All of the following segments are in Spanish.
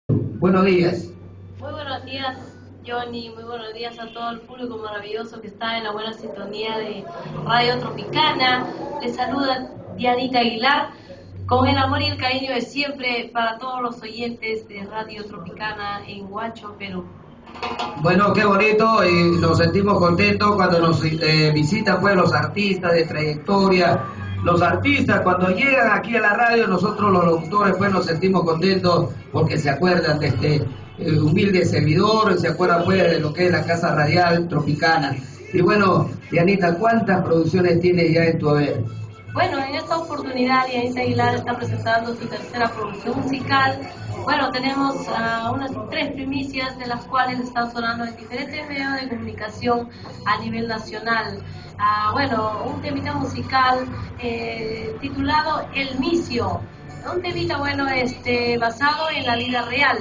Buenos días. Muy buenos días, Johnny. Muy buenos días a todo el público maravilloso que está en la buena sintonía de Radio Tropicana. Les saluda Dianita Aguilar, con el amor y el cariño de siempre para todos los oyentes de Radio Tropicana en Huacho, Perú. Bueno, qué bonito, y nos sentimos contentos cuando nos visitan pues los artistas de trayectoria. Los artistas cuando llegan aquí a la radio, nosotros los locutores pues nos sentimos contentos porque se acuerdan de este humilde servidor, se acuerdan pues de lo que es la Casa Radial Tropicana. Y bueno, Dianita, ¿cuántas producciones tienes ya en tu haber? Bueno, en esta oportunidad Dianita Aguilar está presentando su tercera producción musical. Bueno, tenemos unas 3 primicias de las cuales están sonando en diferentes medios de comunicación a nivel nacional. Bueno, un temita musical titulado El Micio, un temita bueno basado en la vida real,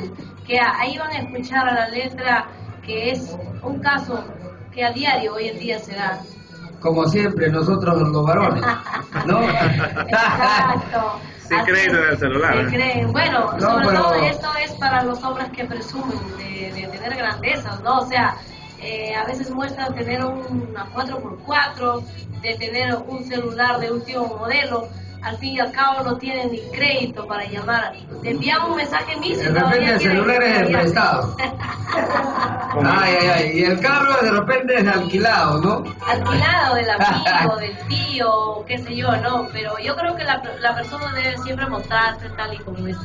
que ahí van a escuchar a la letra, que es un caso que a diario hoy en día se da. Como siempre, nosotros los varones, ¿no? Exacto. Sin crédito en el celular. Se creen. Bueno, No, sobre pero... todo esto es para los hombres que presumen de tener grandezas, ¿no? O sea, a veces muestran tener una 4x4, de tener un celular de último modelo. Al fin y al cabo no tienen ni crédito para llamar. Te envían un mensaje mismo. De repente el celular es prestado. Ay, y el carro de repente es alquilado, ¿no? Alquilado del amigo, del tío, qué sé yo, ¿no? Pero yo creo que la persona debe siempre mostrarse tal y como es.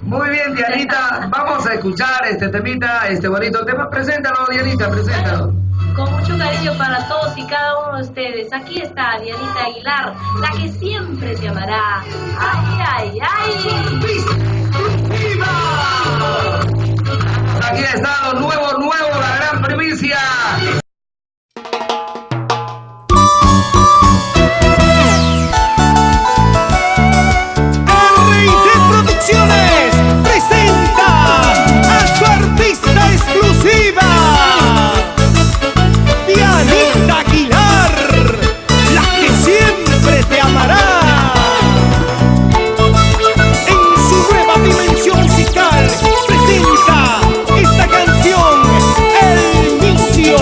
Muy bien, Dianita, vamos a escuchar este temita, este bonito tema. Preséntalo, Dianita, preséntalo. Con mucho cariño para todos y cada uno de ustedes. Aquí está Dianita Aguilar, la que siempre te amará. ¡Ay, ay, ay! Aquí está lo nuevo, la gran primicia. Presenta esta canción, El Micio.